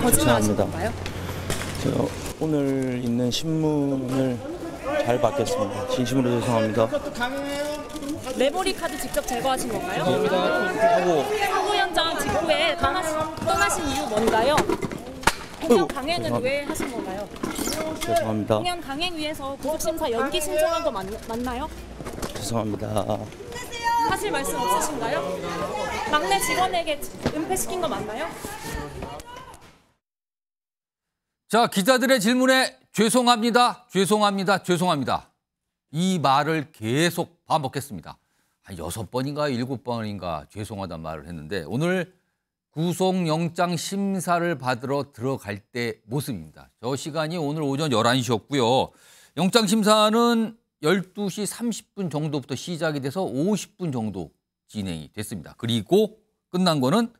거짓말하신 죄송합니다. 건가요? 저 오늘 있는 신문을 잘 받겠습니다. 진심으로 죄송합니다. 메모리 카드 직접 제거하신 건가요? 하고 사고 현장 직후에 떠나신 이유 뭔가요? 공연 강행은 왜 하신 건가요? 죄송합니다. 공연 강행 위해서 구속심사 연기 신청한 거 맞나요? 죄송합니다. 하실 말씀 없으신가요? 막내 직원에게 은폐시킨 거 맞나요? 자, 기자들의 질문에 죄송합니다, 죄송합니다, 죄송합니다. 이 말을 계속 반복했습니다. 한 6번인가 7번인가 죄송하다는 말을 했는데 오늘 구속영장 심사를 받으러 들어갈 때 모습입니다. 저 시간이 오늘 오전 11시였고요. 영장 심사는 12시 30분 정도부터 시작이 돼서 50분 정도 진행이 됐습니다. 그리고 끝난 거는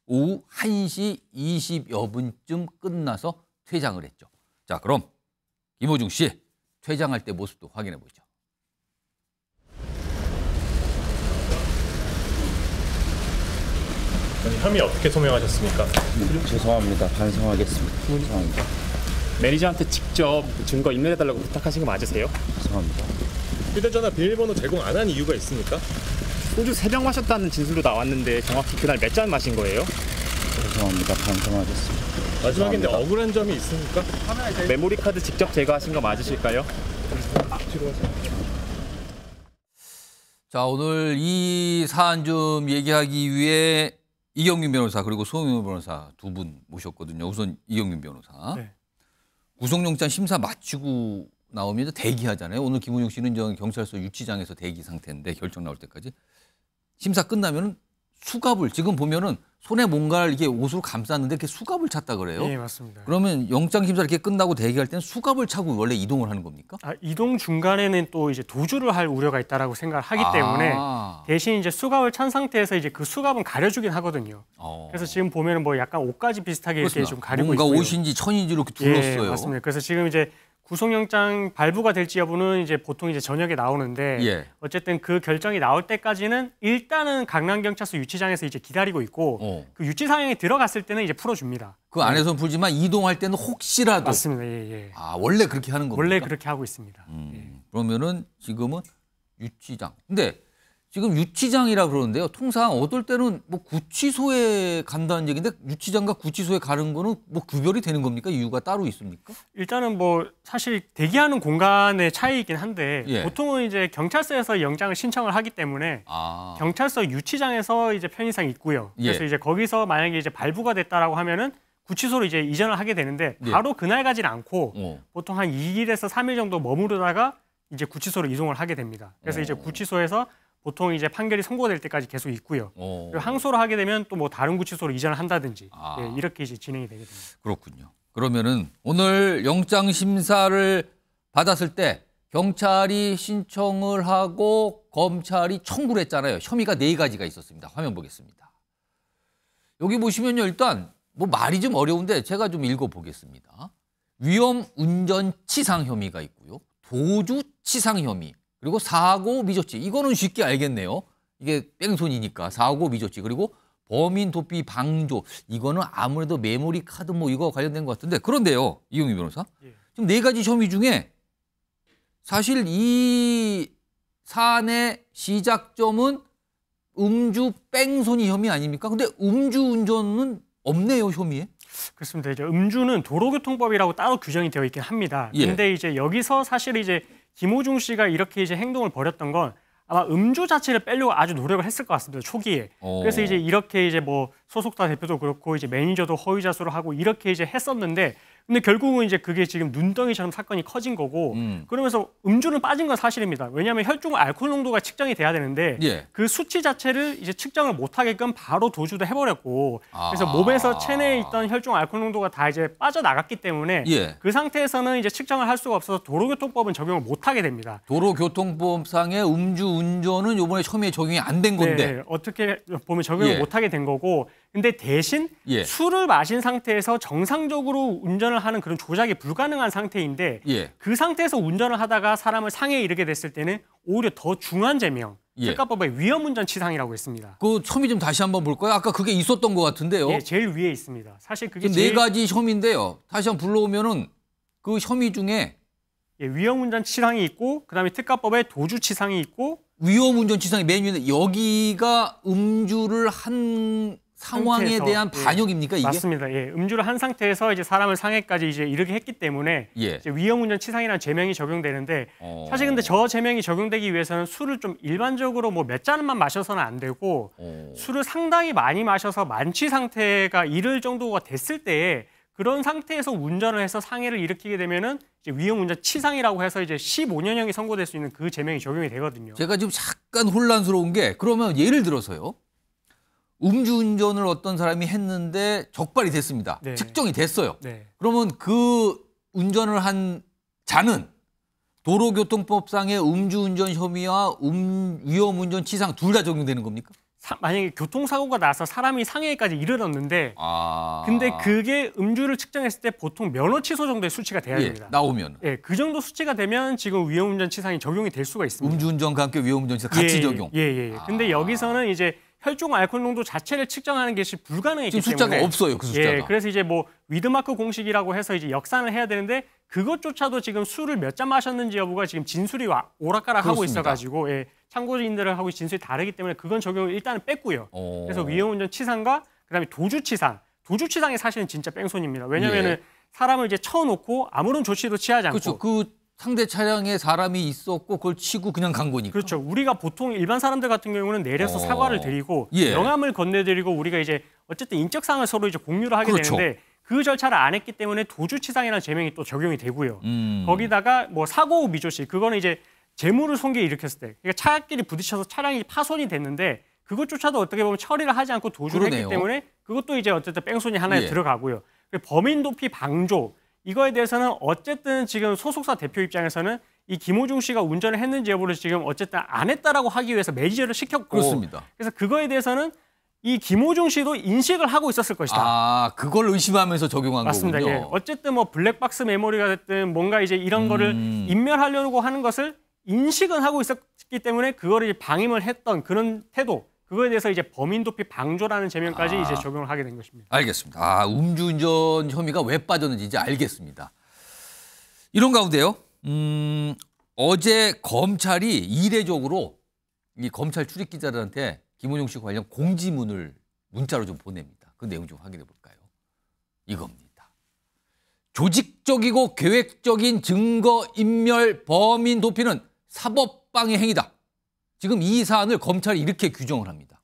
오후 1시 20여 분쯤 끝나서 퇴장을 했죠. 자, 그럼 김호중 씨 퇴장할 때 모습도 확인해 보죠. 혐의 어떻게 소명하셨습니까? 죄송합니다. 반성하겠습니다. 죄송합니다. 매니저한테 직접 증거 인멸해달라고 부탁하신 거 맞으세요? 죄송합니다. 휴대전화 비밀번호 제공 안 한 이유가 있습니까? 소주 3병 마셨다는 진술도 나왔는데 정확히 그날 몇 잔 마신 거예요? 죄송합니다. 반성하겠습니다. 마지막인데 죄송합니다. 억울한 점이 있습니까? 메모리 카드 직접 제거하신 거 맞으실까요? 자, 오늘 이 사안 좀 얘기하기 위해 이경민 변호사 그리고 송영길 변호사 두 분 모셨거든요. 우선 이경민 변호사. 네. 구속영장 심사 마치고 나오면 대기하잖아요. 오늘 김호중 씨는 경찰서 유치장에서 대기 상태인데 결정 나올 때까지. 심사 끝나면 수갑을 지금 보면은 손에 뭔가를 이게 옷으로 감쌌는데 이렇게 수갑을 찼다 그래요. 네, 맞습니다. 그러면 영장 심사 이렇게 끝나고 대기할 때는 수갑을 차고 원래 이동을 하는 겁니까? 이동 중간에는 또 이제 도주를 할 우려가 있다라고 생각을 하기 때문에 대신 이제 수갑을 찬 상태에서 이제 그 수갑은 가려주긴 하거든요. 그래서 지금 보면은 뭐 약간 옷까지 비슷하게 이렇게 좀 가리고 뭔가 있고요. 옷인지 천인지 이렇게 둘렀어요. 예, 맞습니다. 그래서 지금 이제 구속영장 발부가 될지 여부는 이제 보통 이제 저녁에 나오는데 예. 어쨌든 그 결정이 나올 때까지는 일단은 강남경찰서 유치장에서 이제 기다리고 있고 그 유치장에 들어갔을 때는 이제 풀어줍니다. 그 안에서는 풀지만 이동할 때는 혹시라도. 맞습니다. 예, 예. 아, 원래 그렇게 하는 겁니까? 원래 그렇게 하고 있습니다. 예. 그러면은 지금은 유치장. 근데 지금 유치장이라 그러는데요. 통상 어떨 때는 뭐 구치소에 간다는 얘기인데 유치장과 구치소에 가는 거는 뭐 구별이 되는 겁니까? 이유가 따로 있습니까? 일단은 뭐 사실 대기하는 공간의 차이이긴 한데 예. 보통은 이제 경찰서에서 영장을 신청을 하기 때문에 경찰서 유치장에서 이제 편의상 있고요. 그래서 예. 이제 거기서 만약에 이제 발부가 됐다라고 하면은 구치소로 이제 이전을 하게 되는데 바로 그날 가지는 않고 보통 한 2일에서 3일 정도 머무르다가 이제 구치소로 이동을 하게 됩니다. 그래서 이제 구치소에서 보통 이제 판결이 선고될 때까지 계속 있고요. 그리고 항소를 하게 되면 또 뭐 다른 구치소로 이전을 한다든지 예, 이렇게 이제 진행이 되게 됩니다. 그렇군요. 그러면은 오늘 영장 심사를 받았을 때 경찰이 신청을 하고 검찰이 청구를 했잖아요. 혐의가 4가지가 있었습니다. 화면 보겠습니다. 여기 보시면요. 일단 뭐 말이 좀 어려운데 제가 좀 읽어보겠습니다. 위험 운전 치상 혐의가 있고요. 도주 치상 혐의. 그리고 사고 미조치. 이거는 쉽게 알겠네요. 이게 뺑소니니까 사고 미조치. 그리고 범인 도피 방조. 이거는 아무래도 메모리 카드 뭐 이거 관련된 것 같은데 그런데요. 이경민 변호사. 지금 4가지 혐의 중에 사실 이 사안의 시작점은 음주 뺑소니 혐의 아닙니까? 근데 음주운전은 없네요, 혐의에. 그렇습니다. 이제 음주는 도로교통법이라고 따로 규정이 되어 있긴 합니다. 근데 이제 여기서 사실 이제 김호중 씨가 이렇게 이제 행동을 벌였던 건 아마 음주 자체를 빼려고 아주 노력을 했을 것 같습니다. 초기에. 그래서 이제 이렇게 이제 뭐 소속사 대표도 그렇고 이제 매니저도 허위 자수를 하고 이렇게 이제 했었는데 근데 결국은 이제 그게 지금 눈덩이처럼 사건이 커진 거고 그러면서 음주는 빠진 건 사실입니다. 왜냐하면 혈중 알코올 농도가 측정이 돼야 되는데 그 수치 자체를 이제 측정을 못하게끔 바로 도주도 해버렸고 그래서 몸에서 체내에 있던 혈중 알코올 농도가 다 이제 빠져나갔기 때문에 그 상태에서는 이제 측정을 할 수가 없어서 도로교통법은 적용을 못하게 됩니다. 도로교통법상의 음주운전은 이번에 혐의에 적용이 안 된 건데. 네, 어떻게 보면 적용을 못하게 된 거고 근데 대신 술을 마신 상태에서 정상적으로 운전을 하는 그런 조작이 불가능한 상태인데 그 상태에서 운전을 하다가 사람을 상해에 이르게 됐을 때는 오히려 더 중한 죄명 예. 특가법에 위험운전치상이라고 있습니다. 그 혐의 좀 다시 한번 볼까요? 아까 그게 있었던 것 같은데요. 예, 제일 위에 있습니다. 사실 그게 지금 네 가지 혐의인데요. 다시 한번 불러오면은 그 혐의 중에 예, 위험운전치상이 있고 그다음에 특가법에 도주치상이 있고 위험운전치상이 맨 위에 여기가 음주를 한 상황에 상태에서, 대한 예, 반역입니까 이게? 맞습니다. 예, 음주를 한 상태에서 이제 사람을 상해까지 이제 이르게 했기 때문에 예. 이제 위험운전치상이라는 제명이 적용되는데 사실 근데 저 제명이 적용되기 위해서는 술을 좀 일반적으로 뭐 몇 잔만 마셔서는 안 되고 술을 상당히 많이 마셔서 만취 상태가 이를 정도가 됐을 때에 그런 상태에서 운전을 해서 상해를 일으키게 되면은 이제 위험운전치상이라고 해서 이제 15년형이 선고될 수 있는 그 제명이 적용이 되거든요. 제가 지금 잠깐 혼란스러운 게 그러면 예를 들어서요. 음주운전을 어떤 사람이 했는데 적발이 됐습니다. 네. 측정이 됐어요. 네. 그러면 그 운전을 한 자는 도로교통법상의 음주운전 혐의와 위험운전치상 둘 다 적용되는 겁니까? 만약에 교통사고가 나서 사람이 상해까지 이르렀는데 근데 그게 음주를 측정했을 때 보통 면허 취소 정도의 수치가 돼야 됩니다. 나오면 예, 그 정도 수치가 되면 지금 위험운전치상이 적용이 될 수가 있습니다. 음주운전과 함께 위험운전치상 같이 적용. 근데 여기서는 이제 혈중 알코올 농도 자체를 측정하는 것이 불가능했기 지금 때문에 숫자가 없어요. 그 숫자가. 예, 그래서 이제 뭐 위드마크 공식이라고 해서 이제 역산을 해야 되는데 그것조차도 지금 술을 몇 잔 마셨는지 여부가 지금 진술이 오락가락하고 그렇습니다. 있어가지고 참고인들하고 진술이 다르기 때문에 그건 적용을 일단은 뺐고요. 그래서 위험운전치상과 그다음에 도주치상. 도주치상이 사실은 진짜 뺑소니입니다. 왜냐하면은 사람을 이제 쳐놓고 아무런 조치도 취하지 않고 그렇죠. 그 상대 차량에 사람이 있었고 그걸 치고 그냥 간 거니까. 그렇죠. 우리가 보통 일반 사람들 같은 경우는 내려서 사과를 드리고 명함을 건네드리고 우리가 이제 어쨌든 인적사항을 서로 이제 공유를 하게 그렇죠. 되는데 그 절차를 안 했기 때문에 도주치상이라는 제명이 또 적용이 되고요. 거기다가 뭐 사고 후 미조시 그거는 이제 재물을 손괴 일으켰을 때 그러니까 차끼리 부딪혀서 차량이 파손이 됐는데 그것조차도 어떻게 보면 처리를 하지 않고 도주를 그러네요. 했기 때문에 그것도 이제 어쨌든 뺑소니 하나에 들어가고요. 범인 도피 방조 이거에 대해서는 어쨌든 지금 소속사 대표 입장에서는 이 김호중 씨가 운전을 했는지 여부를 지금 어쨌든 안 했다라고 하기 위해서 매지를 시켰고 그렇습니다. 그래서 그거에 대해서는 이 김호중 씨도 인식을 하고 있었을 것이다. 그걸 의심하면서 적용한 맞습니다. 거군요. 예. 어쨌든 뭐 블랙박스 메모리가 됐든 뭔가 이제 이런 거를 인멸하려고 하는 것을 인식은 하고 있었기 때문에 그거를 방임을 했던 그런 태도 그거에 대해서 이제 범인 도피 방조라는 제명까지 이제 적용을 하게 된 것입니다. 알겠습니다. 음주운전 혐의가 왜 빠졌는지 이제 알겠습니다. 이런 가운데요. 어제 검찰이 이례적으로 이 검찰 출입 기자들한테 김호중 씨 관련 공지문을 문자로 좀 보냅니다. 그 내용 좀 확인해 볼까요? 이겁니다. 조직적이고 계획적인 증거 인멸 범인 도피는 사법방해 행위다. 지금 이 사안을 검찰이 이렇게 규정을 합니다.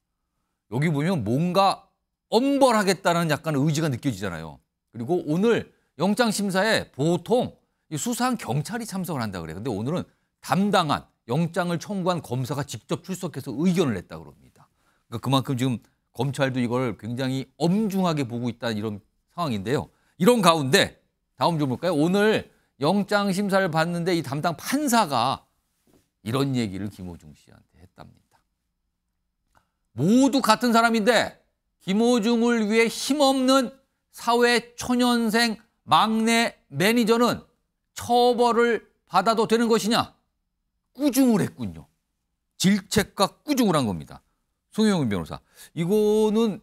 여기 보면 뭔가 엄벌하겠다는 약간 의지가 느껴지잖아요. 그리고 오늘 영장심사에 보통 수사한 경찰이 참석을 한다 그래요. 근데 오늘은 담당한 영장을 청구한 검사가 직접 출석해서 의견을 냈다 그럽니다. 그러니까 그만큼 지금 검찰도 이걸 굉장히 엄중하게 보고 있다는 이런 상황인데요. 이런 가운데 다음 좀 볼까요? 오늘 영장심사를 받는데 이 담당 판사가 이런 얘기를 김호중 씨한테 했답니다. 모두 같은 사람인데 김호중을 위해 힘없는 사회 초년생 막내 매니저는 처벌을 받아도 되는 것이냐? 꾸중을 했군요. 질책과 꾸중을 한 겁니다. 송영훈 변호사. 이거는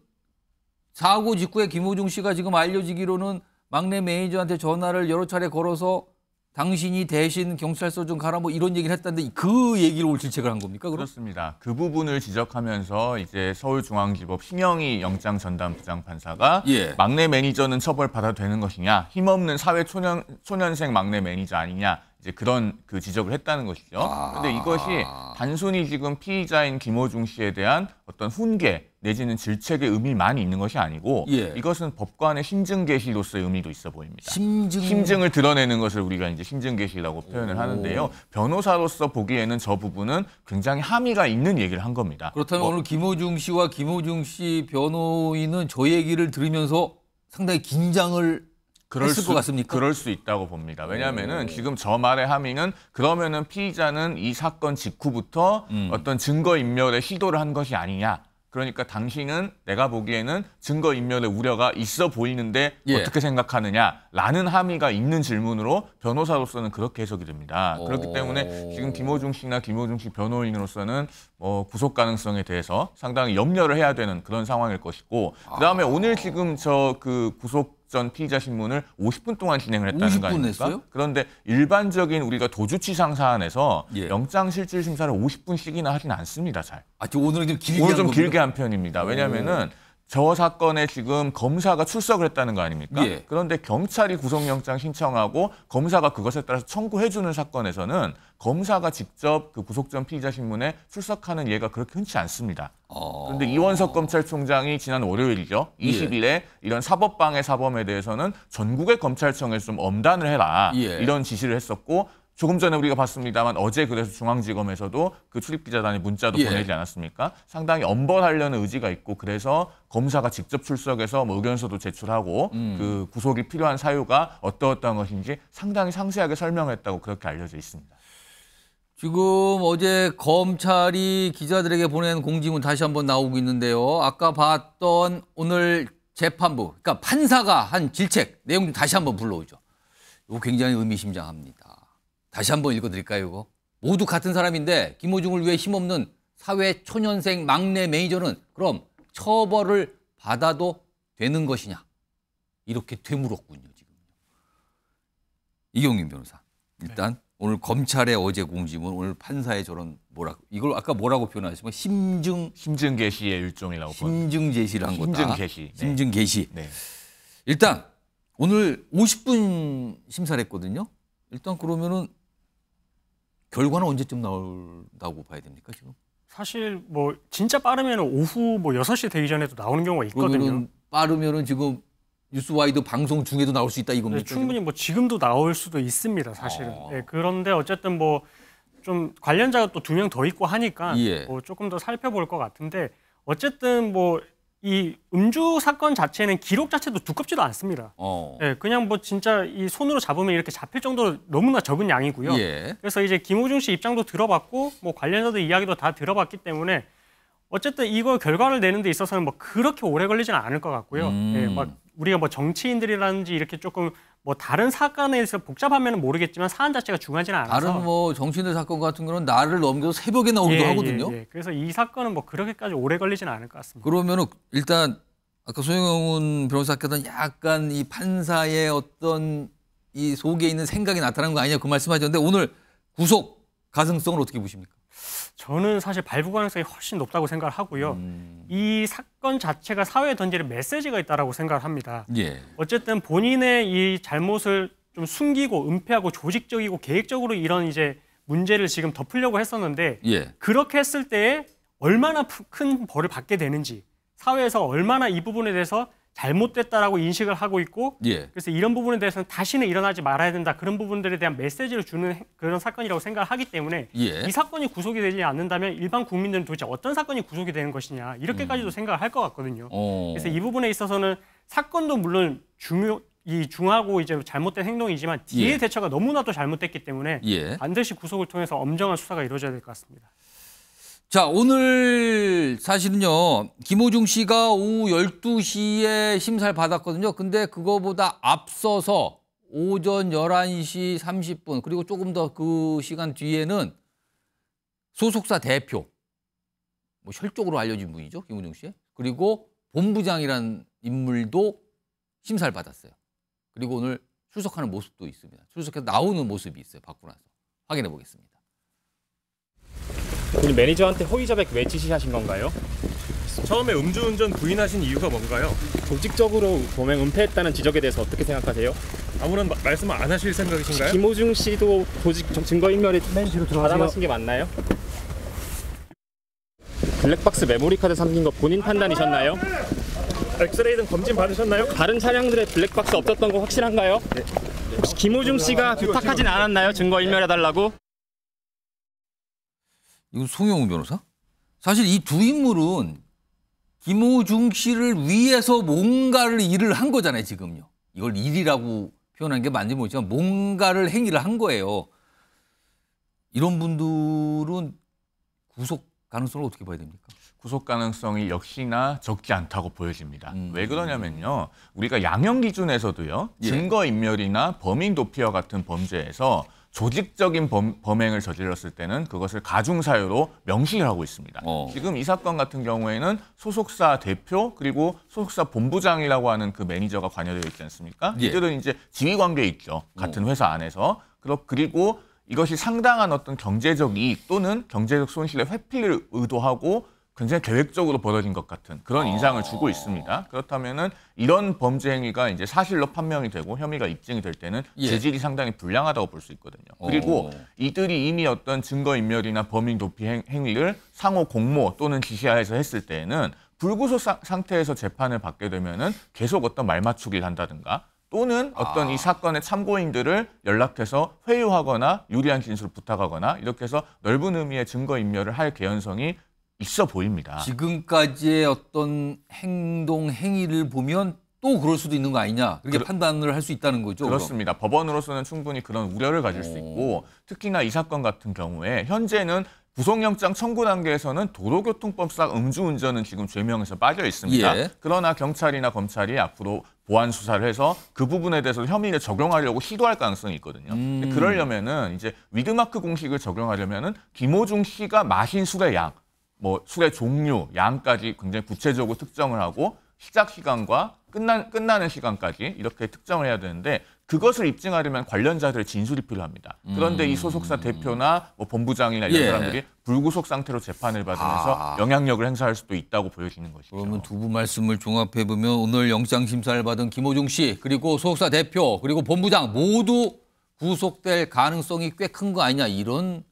사고 직후에 김호중 씨가 지금 알려지기로는 막내 매니저한테 전화를 여러 차례 걸어서 당신이 대신 경찰서 좀 가라 뭐 이런 얘기를 했다는데 그 얘기를 오늘 질책을 한 겁니까? 그렇습니다. 그 부분을 지적하면서 이제 서울중앙지법 심영희 영장 전담 부장판사가 막내 매니저는 처벌받아도 되는 것이냐, 힘없는 사회 초년생 막내 매니저 아니냐, 이제 그런 그 지적을 했다는 것이죠. 그런데 이것이 단순히 지금 피의자인 김호중 씨에 대한 어떤 훈계 내지는 질책의 의미만이 있는 것이 아니고 이것은 법관의 심증 개시로서의 의미도 있어 보입니다. 심증을 드러내는 것을 우리가 이제 심증 개시라고 표현을 하는데요. 변호사로서 보기에는 저 부분은 굉장히 함의가 있는 얘기를 한 겁니다. 그렇다면 오늘 김호중 씨와 김호중 씨 변호인은 저 얘기를 들으면서 상당히 긴장을 했을 것 같습니까? 그럴 수 있다고 봅니다. 왜냐하면은 지금 저 말의 함의는 그러면은 피의자는 이 사건 직후부터 어떤 증거 인멸의 시도를 한 것이 아니냐. 그러니까 당신은 내가 보기에는 증거인멸의 우려가 있어 보이는데 어떻게 생각하느냐라는 함의가 있는 질문으로 변호사로서는 그렇게 해석이 됩니다. 그렇기 때문에 지금 김호중 씨나 김호중 씨 변호인으로서는 구속 가능성에 대해서 상당히 염려를 해야 되는 그런 상황일 것이고, 그다음에 오늘 지금 그 구속 전 피의자 신문을 50분 동안 진행을 했다는 거 아닙니까? 했어요? 그런데 일반적인 우리가 도주치상 사안에서 영장실질심사를 50분씩이나 하진 않습니다. 잘. 오늘은 좀 길게 오늘 좀 길게 한 편입니다. 왜냐하면은 저 사건에 지금 검사가 출석을 했다는 거 아닙니까? 그런데 경찰이 구속영장 신청하고 검사가 그것에 따라서 청구해주는 사건에서는 검사가 직접 그 구속 전 피의자 신문에 출석하는 예가 그렇게 흔치 않습니다. 그런데 이원석 검찰총장이 지난 월요일이죠. 20일에 이런 사법방해 사범에 대해서는 전국의 검찰청에서 좀 엄단을 해라. 이런 지시를 했었고, 조금 전에 우리가 봤습니다만 어제 그래서 중앙지검에서도 그 출입기자단에 문자도 보내지 않았습니까? 상당히 엄벌하려는 의지가 있고, 그래서 검사가 직접 출석해서 의견서도 제출하고 그 구속이 필요한 사유가 어떠한 것인지 상당히 상세하게 설명했다고 그렇게 알려져 있습니다. 지금 어제 검찰이 기자들에게 보낸 공지문 다시 한번 나오고 있는데요. 아까 봤던 오늘 재판부, 그러니까 판사가 한 질책 내용 좀 다시 한번 불러오죠. 이거 굉장히 의미심장합니다. 다시 한번 읽어드릴까요, 이거? 모두 같은 사람인데 김호중을 위해 힘없는 사회 초년생 막내 매니저는 그럼 처벌을 받아도 되는 것이냐? 이렇게 되물었군요, 지금. 이경민 변호사. 일단 오늘 검찰의 어제 공지문, 오늘 판사의 저런 이걸 아까 뭐라고 표현하셨습니까? 심증 개시의 일종이라고 심증 제시를 한 거다. 심증 개시. 심증 개시. 일단 오늘 50분 심사를 했거든요. 일단 그러면은 결과는 언제쯤 나온다고 봐야 됩니까, 지금? 사실 뭐 진짜 빠르면 오후 뭐 6시 되기 전에도 나오는 경우가 있거든요. 빠르면은 지금 뉴스와이드 방송 중에도 나올 수 있다 이겁니까? 충분히 뭐 지금도 나올 수도 있습니다, 사실은. 그런데 어쨌든 뭐 좀 관련자가 또 2명 더 있고 하니까 뭐 조금 더 살펴볼 것 같은데, 어쨌든 뭐 이 음주 사건 자체는 기록 자체도 두껍지도 않습니다. 그냥 뭐 진짜 이 손으로 잡으면 이렇게 잡힐 정도로 너무나 적은 양이고요. 그래서 이제 김호중 씨 입장도 들어봤고 뭐 관련자들 이야기도 다 들어봤기 때문에 어쨌든 이걸 결과를 내는 데 있어서는 뭐 그렇게 오래 걸리지는 않을 것 같고요. 막 우리가 뭐 정치인들이라든지 이렇게 조금 뭐 다른 사건에 대해서 복잡하면 모르겠지만 사안 자체가 중요하지는 않아서, 다른 뭐 정치인들 사건 같은 거는 날을 넘겨서 새벽에 나오기도 하거든요. 그래서 이 사건은 뭐 그렇게까지 오래 걸리지는 않을 것 같습니다. 그러면은 일단 아까 소영훈 변호사께서는 약간 이 판사의 어떤 이 속에 있는 생각이 나타난 거 아니냐 그 말씀하셨는데, 오늘 구속 가능성을 어떻게 보십니까? 저는 사실 발부 가능성이 훨씬 높다고 생각을 하고요. 이 사건 자체가 사회에 던지는 메시지가 있다고 생각을 합니다. 어쨌든 본인의 이 잘못을 좀 숨기고 은폐하고 조직적이고 계획적으로 이런 이제 문제를 지금 덮으려고 했었는데 그렇게 했을 때에 얼마나 큰 벌을 받게 되는지, 사회에서 얼마나 이 부분에 대해서 잘못됐다라고 인식을 하고 있고, 그래서 이런 부분에 대해서는 다시는 일어나지 말아야 된다, 그런 부분들에 대한 메시지를 주는 그런 사건이라고 생각을 하기 때문에 이 사건이 구속이 되지 않는다면 일반 국민들은 도대체 어떤 사건이 구속이 되는 것이냐, 이렇게까지도 생각을 할 것 같거든요. 그래서 이 부분에 있어서는 사건도 물론 중하고 이제 잘못된 행동이지만 뒤의 대처가 너무나도 잘못됐기 때문에 반드시 구속을 통해서 엄정한 수사가 이루어져야 될 것 같습니다. 자, 오늘 사실은요, 김호중 씨가 오후 12시에 심사를 받았거든요. 근데 그거보다 앞서서 오전 11시 30분, 그리고 조금 더 그 시간 뒤에는 소속사 대표, 뭐 혈족으로 알려진 분이죠, 김호중 씨. 그리고 본부장이라는 인물도 심사를 받았어요. 그리고 오늘 출석하는 모습도 있습니다. 출석해서 나오는 모습이 있어요, 받고 나서. 확인해 보겠습니다. 우리 매니저한테 허위 자백 왜 지시하신 건가요? 처음에 음주운전 부인하신 이유가 뭔가요? 조직적으로 범행 은폐했다는 지적에 대해서 어떻게 생각하세요? 아무런 말씀 안 하실 생각이신가요? 김호중 씨도 조직 증거인멸에 받아마신 게 맞나요? 블랙박스 메모리 카드 삼긴 거 본인 판단이셨나요? 엑스레이 등 검진 받으셨나요? 다른 차량들의 블랙박스 없었던 거 확실한가요? 혹시 김호중 씨가 부탁하진 않았나요? 증거인멸해달라고? 이거 송영훈 변호사? 사실 이 두 인물은 김호중 씨를 위해서 뭔가를 일을 한 거잖아요, 지금요. 이걸 일이라고 표현한 게 맞는지 모르지만 뭔가를 행위를 한 거예요. 이런 분들은 구속 가능성을 어떻게 봐야 됩니까? 구속 가능성이 역시나 적지 않다고 보여집니다. 왜 그러냐면요. 우리가 양형 기준에서도요. 증거인멸이나 범인 도피와 같은 범죄에서 조직적인 범행을 저질렀을 때는 그것을 가중사유로 명시를 하고 있습니다. 지금 이 사건 같은 경우에는 소속사 대표 그리고 소속사 본부장이라고 하는 그 매니저가 관여되어 있지 않습니까? 이들은 이제 지휘 관계에 있죠. 같은 회사 안에서. 그리고 이것이 상당한 어떤 경제적 이익 또는 경제적 손실의 회피를 의도하고 굉장히 계획적으로 벌어진 것 같은 그런 인상을 주고 있습니다. 그렇다면은 이런 범죄 행위가 이제 사실로 판명이 되고 혐의가 입증이 될 때는 재질이 상당히 불량하다고 볼 수 있거든요. 그리고 이들이 이미 어떤 증거인멸이나 범인 도피 행위를 상호 공모 또는 지시하에서 했을 때에는 불구속 상태에서 재판을 받게 되면은 계속 어떤 말맞추기를 한다든가 또는 어떤 이 사건의 참고인들을 연락해서 회유하거나 유리한 진술을 부탁하거나 이렇게 해서 넓은 의미의 증거인멸을 할 개연성이 있어 보입니다. 지금까지의 어떤 행동, 행위를 보면 또 그럴 수도 있는 거 아니냐. 그렇게 판단을 할 수 있다는 거죠. 그렇습니다. 그럼. 법원으로서는 충분히 그런 우려를 가질 수 있고 특히나 이 사건 같은 경우에 현재는 구속영장 청구 단계에서는 도로교통법상 음주운전은 지금 죄명에서 빠져 있습니다. 그러나 경찰이나 검찰이 앞으로 보완 수사를 해서 그 부분에 대해서 혐의를 적용하려고 시도할 가능성이 있거든요. 그러려면은 이제 위드마크 공식을 적용하려면은 김호중 씨가 마신 술의 양, 뭐 술의 종류, 양까지 굉장히 구체적으로 특정을 하고 시작 시간과 끝나는 시간까지 이렇게 특정을 해야 되는데 그것을 입증하려면 관련자들의 진술이 필요합니다. 그런데 이 소속사 대표나 뭐 본부장이나 이런 사람들이 불구속 상태로 재판을 받으면서 영향력을 행사할 수도 있다고 보여지는 것이죠. 그러면 두 분 말씀을 종합해 보면 오늘 영장 심사를 받은 김호중 씨 그리고 소속사 대표 그리고 본부장 모두 구속될 가능성이 꽤 큰 거 아니냐 이런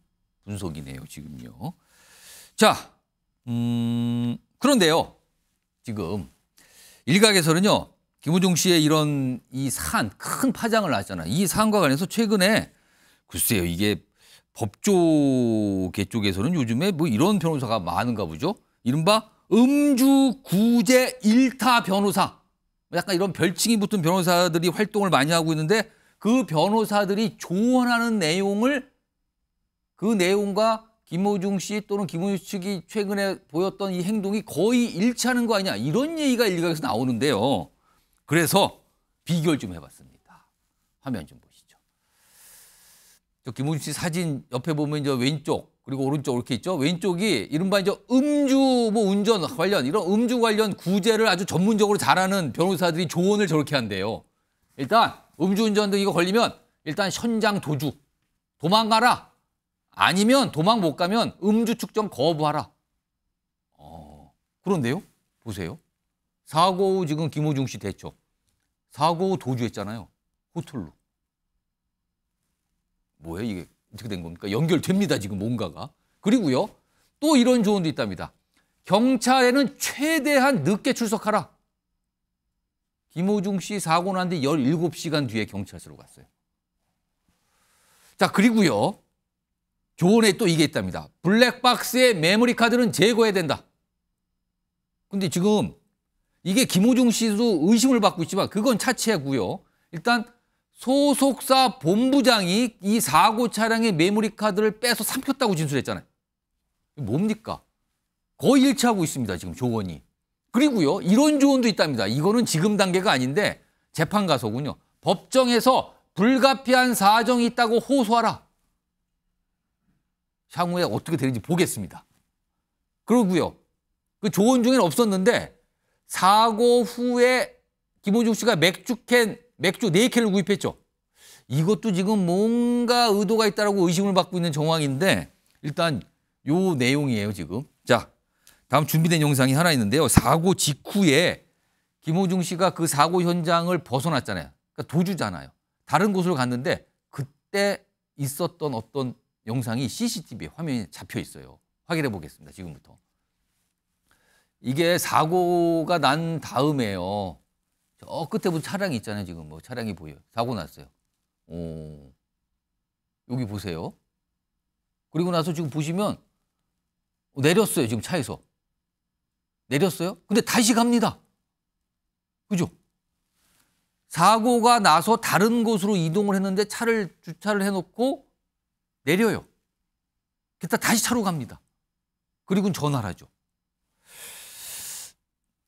분석이네요 지금요. 자, 그런데요 지금 일각에서는요. 김호중 씨의 이런 이 사안, 큰 파장을 났잖아요. 이 사안과 관련해서 최근에 글쎄요. 이게 법조계 쪽에서는 요즘에 뭐 이런 변호사가 많은가 보죠. 이른바 음주구제 일타 변호사. 약간 이런 별칭이 붙은 변호사들이 활동을 많이 하고 있는데 그 변호사들이 조언하는 내용을 그 내용과 김호중 씨 또는 김호중 측이 최근에 보였던 이 행동이 거의 일치하는 거 아니냐 이런 얘기가 일각에서 나오는데요. 그래서 비교를 좀 해봤습니다. 화면 좀 보시죠. 저 김호중 씨 사진 옆에 보면 이제 왼쪽 그리고 오른쪽 이렇게 있죠. 왼쪽이 이른바 이제 음주 뭐 운전 관련 이런 음주 관련 구제를 아주 전문적으로 잘하는 변호사들이 조언을 저렇게 한대요. 일단 음주운전 등 이거 걸리면 일단 현장 도주, 도망가라. 아니면 도망 못 가면 음주 측정 거부하라. 그런데요. 보세요. 사고 후 지금 김호중 씨 대처. 사고 후 도주했잖아요. 호텔로. 뭐예요 이게 어떻게 된 겁니까? 연결됩니다 지금 뭔가가. 그리고요. 또 이런 조언도 있답니다. 경찰에는 최대한 늦게 출석하라. 김호중 씨 사고 난 뒤 17시간 뒤에 경찰서로 갔어요. 자 그리고요. 조언에 또 이게 있답니다. 블랙박스의 메모리 카드는 제거해야 된다. 근데 지금 이게 김호중 씨도 의심을 받고 있지만 그건 차치하고요. 일단 소속사 본부장이 이 사고 차량의 메모리 카드를 빼서 삼켰다고 진술했잖아요. 뭡니까? 거의 일치하고 있습니다. 지금 조언이. 그리고요. 이런 조언도 있답니다. 이거는 지금 단계가 아닌데 재판 가서군요. 법정에서 불가피한 사정이 있다고 호소하라. 향후에 어떻게 되는지 보겠습니다. 그러고요. 그 조언 중에는 없었는데 사고 후에 김호중 씨가 맥주 4캔을 구입했죠. 이것도 지금 뭔가 의도가 있다라고 의심을 받고 있는 정황인데 일단 요 내용이에요 지금. 자, 다음 준비된 영상이 하나 있는데요. 사고 직후에 김호중 씨가 그 사고 현장을 벗어났잖아요. 그러니까 도주잖아요. 다른 곳으로 갔는데 그때 있었던 어떤 영상이 CCTV 화면에 잡혀 있어요. 확인해 보겠습니다. 지금부터. 이게 사고가 난 다음에요. 저 끝에 무슨 차량이 있잖아요. 지금 뭐 차량이 보여요. 사고 났어요. 여기 보세요. 그리고 나서 지금 보시면 내렸어요. 지금 차에서. 내렸어요. 근데 다시 갑니다. 그죠? 사고가 나서 다른 곳으로 이동을 했는데 차를 주차를 해놓고 내려요. 그러다 다시 차로 갑니다. 그리고 전화를 하죠.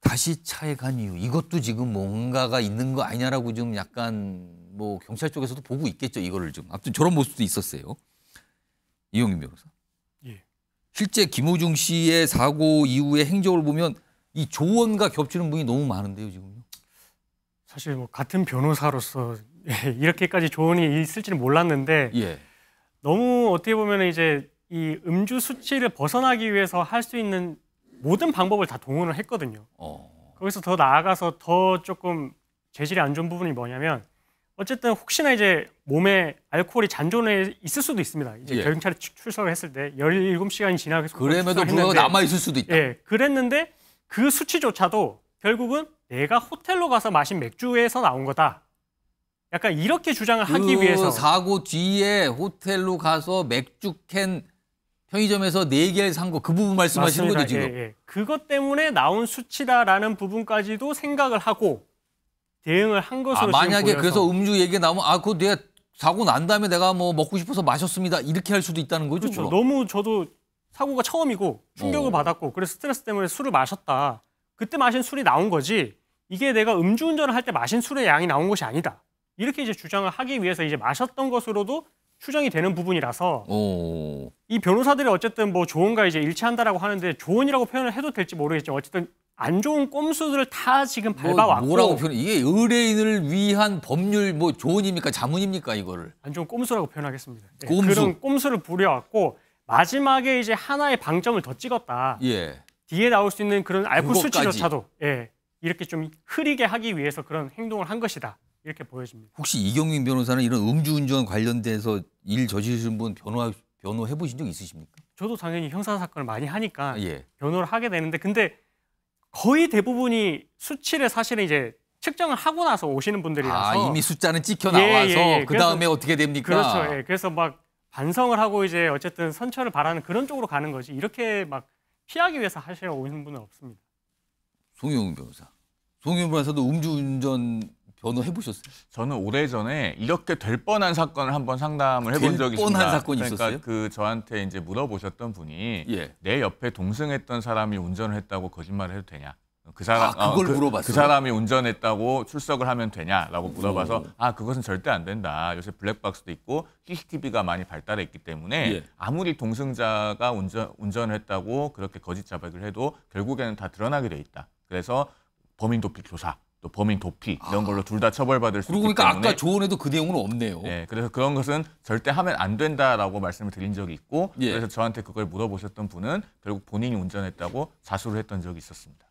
다시 차에 간 이유 이것도 지금 뭔가가 있는 거 아니냐라고 좀 약간 뭐 경찰 쪽에서도 보고 있겠죠. 이거를 좀 아무튼 저런 모습도 있었어요. 이용민 변호사. 예. 실제 김호중 씨의 사고 이후의 행적을 보면 이 조언과 겹치는 부분이 너무 많은데요, 지금요. 사실 뭐 같은 변호사로서 이렇게까지 조언이 있을지는 몰랐는데 예. 너무 어떻게 보면 이제 이 음주 수치를 벗어나기 위해서 할 수 있는 모든 방법을 다 동원을 했거든요. 거기서 더 나아가서 더 조금 재질이 안 좋은 부분이 뭐냐면 어쨌든 혹시나 이제 몸에 알코올이 잔존해 있을 수도 있습니다. 이제 예. 경찰에 출석을 했을 때 17시간이 지나서 그럼에도 불구하고 남아 있을 수도 있다. 예, 그랬는데 그 수치조차도 결국은 내가 호텔로 가서 마신 맥주에서 나온 거다. 약간 이렇게 주장을 하기 위해서 사고 뒤에 호텔로 가서 맥주 캔 편의점에서 4개를 산 거 그 부분 말씀하시는 거죠, 지금? 예. 그것 때문에 나온 수치다라는 부분까지도 생각을 하고 대응을 한 것으로 지금 만약에 보여서. 그래서 음주 얘기가 나오면 그거 내가 사고 난 다음에 내가 뭐 먹고 싶어서 마셨습니다. 이렇게 할 수도 있다는 거죠. 그렇죠. 그럼? 너무 저도 사고가 처음이고 충격을 받았고 그래서 스트레스 때문에 술을 마셨다. 그때 마신 술이 나온 거지. 이게 내가 음주운전을 할 때 마신 술의 양이 나온 것이 아니다. 이렇게 이제 주장을 하기 위해서 이제 마셨던 것으로도 추정이 되는 부분이라서 이 변호사들이 어쨌든 뭐 조언과 이제 일치한다라고 하는데 조언이라고 표현을 해도 될지 모르겠지만 어쨌든 안 좋은 꼼수들을 다 지금 밟아왔고 뭐라고 표현? 이게 의뢰인을 위한 법률 뭐 조언입니까 자문입니까 이거를? 안 좋은 꼼수라고 표현하겠습니다. 네, 꼼수. 그런 꼼수를 부려왔고 마지막에 이제 하나의 방점을 더 찍었다. 예. 뒤에 나올 수 있는 그런 알코올 그것까지. 수치조차도 이렇게 좀 흐리게 하기 위해서 그런 행동을 한 것이다. 이렇게 보여집니다. 혹시 이경민 변호사는 이런 음주운전 관련돼서 일 저지르신 분 변호해 보신 적 있으십니까? 저도 당연히 형사 사건을 많이 하니까 예. 변호를 하게 되는데 근데 거의 대부분이 수치를 사실은 이제 측정을 하고 나서 오시는 분들이라서 이미 숫자는 찍혀 나와서 그 다음에 그래서, 어떻게 됩니까? 그렇죠. 예. 그래서 막 반성을 하고 이제 어쨌든 선처를 바라는 그런 쪽으로 가는 거지 이렇게 막 피하기 위해서 하시러 오시는 분은 없습니다. 송영훈 변호사. 송영훈 변호사도 음주운전 변호해 보셨어요? 저는 오래전에 이렇게 될 뻔한 사건을 한번 상담을 해본 적이 있습니다. 뻔한 사건이 그러니까 있었어요? 그 저한테 이제 물어보셨던 분이 예. 내 옆에 동승했던 사람이 운전을 했다고 거짓말을 해도 되냐? 그 사람 그걸 물어봤어요? 그 사람이 운전했다고 출석을 하면 되냐라고 물어봐서 그것은 절대 안 된다. 요새 블랙박스도 있고 CCTV가 많이 발달해 있기 때문에 예. 아무리 동승자가 운전을 했다고 그렇게 거짓 자백을 해도 결국에는 다 드러나게 돼 있다. 그래서 범인 도피 교사 또 범인 도피 이런 걸로 둘 다 처벌받을 수 있기 그러고 때문에 보니까 아까 조언에도 그 내용은 없네요. 네, 그래서 그런 것은 절대 하면 안 된다라고 말씀을 드린 적이 있고 예. 그래서 저한테 그걸 물어보셨던 분은 결국 본인이 운전했다고 자수를 했던 적이 있었습니다.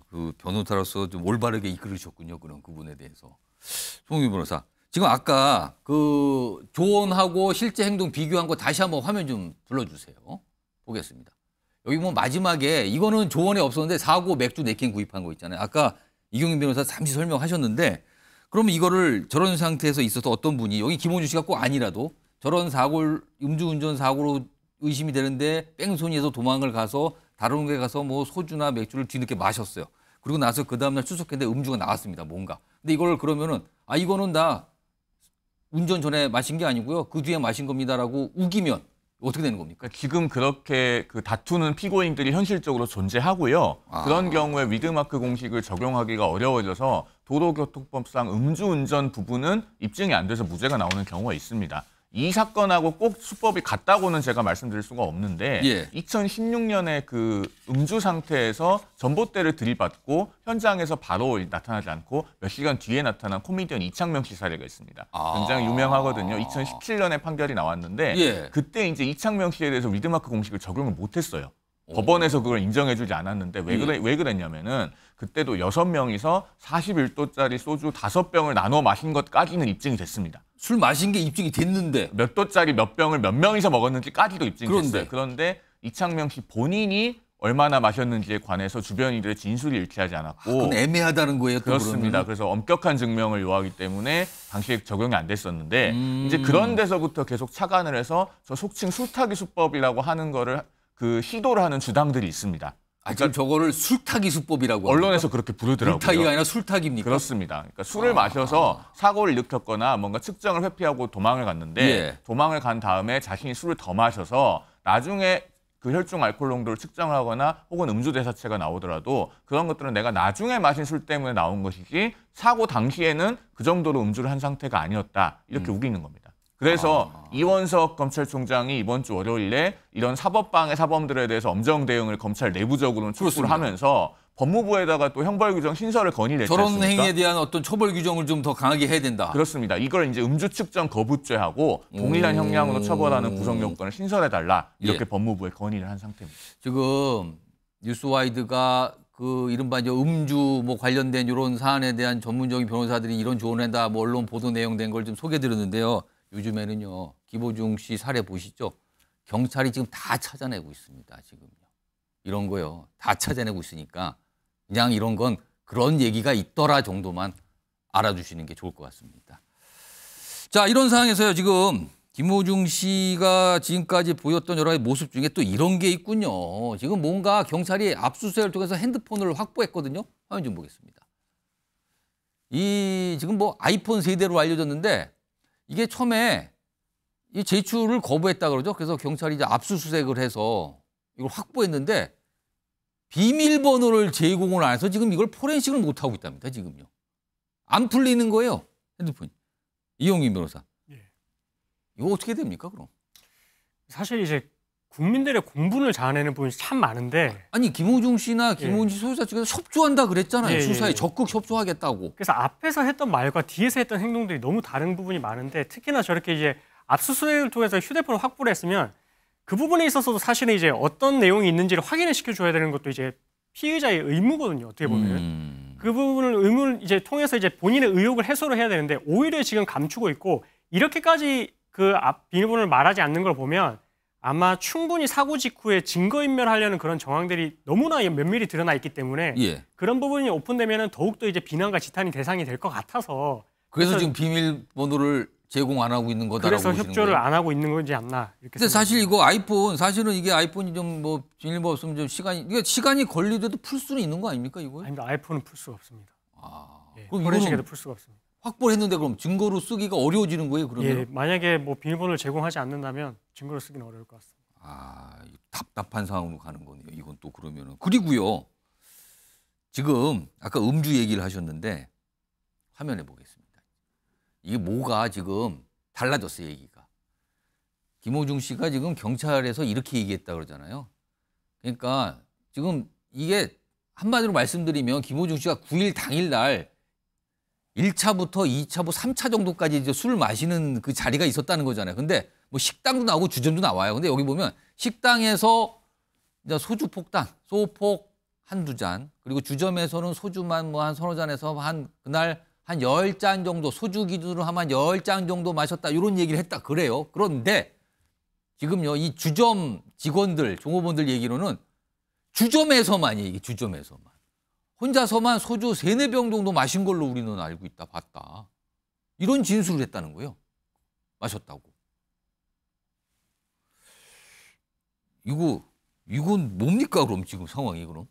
그 변호사로서 좀 올바르게 이끌으셨군요. 그런 부분에 대해서. 송유 변호사. 지금 아까 그 조언하고 실제 행동 비교한 거 다시 한번 화면 좀 불러주세요. 보겠습니다. 여기 뭐 마지막에 이거는 조언에 없었는데 사고 맥주 4캔 구입한 거 있잖아요. 아까 이경민 변호사 잠시 설명하셨는데 그러면 이거를 저런 상태에서 있어서 어떤 분이 여기 김호준 씨가 꼭 아니라도 저런 사고를 음주운전 사고로 의심이 되는데 뺑소니에서 도망을 가서 다른 데 가서 뭐 소주나 맥주를 뒤늦게 마셨어요. 그리고 나서 그 다음날 출석했는데 음주가 나왔습니다. 뭔가. 근데 이걸 그러면은 이거는 나 운전 전에 마신 게 아니고요. 그 뒤에 마신 겁니다라고 우기면 어떻게 되는 겁니까? 그러니까 지금 그렇게 그 다투는 피고인들이 현실적으로 존재하고요. 그런 경우에 위드마크 공식을 적용하기가 어려워져서 도로교통법상 음주운전 부분은 입증이 안 돼서 무죄가 나오는 경우가 있습니다. 이 사건하고 꼭 수법이 같다고는 제가 말씀드릴 수가 없는데 2016년에 그 음주 상태에서 전봇대를 들이받고 현장에서 바로 나타나지 않고 몇 시간 뒤에 나타난 코미디언 이창명 씨 사례가 있습니다. 굉장히 유명하거든요. 2017년에 판결이 나왔는데 그때 이제 이창명 씨에 대해서 위드마크 공식을 적용을 못했어요. 법원에서 그걸 인정해주지 않았는데 왜 그랬냐면은 그때도 6명이서 41도짜리 소주 5병을 나눠 마신 것까지는 입증이 됐습니다. 술 마신 게 입증이 됐는데 몇 도짜리 몇 병을 몇 명이서 먹었는지까지도 입증이 됐어요. 그런데 이창명 씨 본인이 얼마나 마셨는지에 관해서 주변인들의 진술이 일치하지 않았고 그건 애매하다는 거예요. 또 그렇습니다. 그러면. 그래서 엄격한 증명을 요하기 때문에 당시에 적용이 안 됐었는데 이제 그런 데서부터 계속 착안을 해서 저 속칭 술타기 수법이라고 하는 거를 그 시도를 하는 주당들이 있습니다. 지금 저거를 술타기 수법이라고 언론에서 합니까? 그렇게 부르더라고요. 물타기가 아니라 술타기입니까? 그렇습니다. 그러니까 술을 마셔서 사고를 일으켰거나 뭔가 측정을 회피하고 도망을 갔는데 도망을 간 다음에 자신이 술을 더 마셔서 나중에 그 혈중 알코올 농도를 측정하거나 혹은 음주 대사체가 나오더라도 그런 것들은 내가 나중에 마신 술 때문에 나온 것이지 사고 당시에는 그 정도로 음주를 한 상태가 아니었다. 이렇게 우기는 겁니다. 그래서 이원석 검찰총장이 이번 주 월요일에 이런 사법방해 사범들에 대해서 엄정 대응을 검찰 내부적으로는 촉구를 하면서 법무부에다가 또 형벌 규정 신설을 건의를 했지 않습니까? 저런 행위에 대한 어떤 처벌 규정을 좀 더 강하게 해야 된다. 그렇습니다. 이걸 이제 음주 측정 거부죄하고 동일한 형량으로 처벌하는 구성 요건을 신설해달라 이렇게 법무부에 건의를 한 상태입니다. 지금 뉴스와이드가 그 이른바 이제 음주 뭐 관련된 이런 사안에 대한 전문적인 변호사들이 이런 조언을 한다, 뭐 언론 보도 내용된 걸 좀 소개드렸는데요. 요즘에는요, 김호중 씨 사례 보시죠. 경찰이 지금 다 찾아내고 있습니다. 지금요. 이런 거요. 다 찾아내고 있으니까 그냥 이런 건 그런 얘기가 있더라 정도만 알아주시는 게 좋을 것 같습니다. 자, 이런 상황에서요. 지금 김호중 씨가 지금까지 보였던 여러 가지 모습 중에 또 이런 게 있군요. 지금 뭔가 경찰이 압수수색을 통해서 핸드폰을 확보했거든요. 화면 좀 보겠습니다. 이 지금 뭐 아이폰 세대로 알려졌는데 이게 처음에 이 제출을 거부했다 그러죠. 그래서 경찰이 이제 압수수색을 해서 이걸 확보했는데 비밀번호를 제공을 안 해서 지금 이걸 포렌식을 못 하고 있답니다. 지금요. 안 풀리는 거예요. 핸드폰이. 이용민 변호사. 예. 이거 어떻게 됩니까, 그럼? 사실 이제 국민들의 공분을 자아내는 부분이 참 많은데. 아니, 김호중 씨나 김호중 씨 소유자 측에서 협조한다 그랬잖아요. 수사에 적극 협조하겠다고. 그래서 앞에서 했던 말과 뒤에서 했던 행동들이 너무 다른 부분이 많은데, 특히나 저렇게 이제 압수수색을 통해서 휴대폰을 확보를 했으면 그 부분에 있어서도 사실은 이제 어떤 내용이 있는지를 확인을 시켜줘야 되는 것도 이제 피의자의 의무거든요. 어떻게 보면 그 부분을 의무를 이제 통해서 이제 본인의 의혹을 해소를 해야 되는데 오히려 지금 감추고 있고 이렇게까지 그 비밀번호를 말하지 않는 걸 보면 아마 충분히 사고 직후에 증거인멸하려는 그런 정황들이 너무나 면밀히 드러나 있기 때문에 그런 부분이 오픈되면 더욱더 이제 비난과 지탄이 대상이 될 것 같아서 그래서 지금 비밀번호를 제공 안 하고 있는 거다라고 그래서 보시는 협조를 거예요? 안 하고 있는 거지 않나 이렇게. 근데 사실 이거 아이폰 사실은 이게 아이폰이 좀 뭐 비밀번호 없으면 좀 시간이 걸리더라도 풀 수는 있는 거 아닙니까 이거? 아닙니다. 아이폰은 풀 수가 없습니다. 그럼 포렌식에도 풀 수가 없습니다. 확보를 했는데 그럼 증거로 쓰기가 어려워지는 거예요 그러면? 예, 만약에 뭐 비밀번호를 제공하지 않는다면 증거로 쓰기는 어려울 것 같습니다. 답답한 상황으로 가는 거네요. 이건 또 그러면은. 그리고요. 지금 아까 음주 얘기를 하셨는데 화면에 보겠습니다. 이게 뭐가 지금 달라졌어요, 얘기가. 김호중 씨가 지금 경찰에서 이렇게 얘기했다 그러잖아요. 그러니까 지금 이게 한마디로 말씀드리면 김호중 씨가 9일 당일날 1차부터 2차, 뭐 3차 정도까지 이제 술을 마시는 그 자리가 있었다는 거잖아요. 근데 뭐 식당도 나오고 주점도 나와요. 근데 여기 보면 식당에서 이제 소주 폭탄, 소폭 한두 잔, 그리고 주점에서는 소주만 뭐 한 서너 잔에서 그날 한 10잔 정도, 소주 기준으로 하면 10잔 정도 마셨다. 이런 얘기를 했다. 그래요. 그런데 지금요, 이 주점 직원들, 종업원들 얘기로는 주점에서만이에요. 이게 주점에서만. 혼자서만 소주 3-4병 정도 마신 걸로 우리는 알고 있다, 봤다. 이런 진술을 했다는 거예요. 마셨다고. 이건 뭡니까, 그럼 지금 상황이 그럼?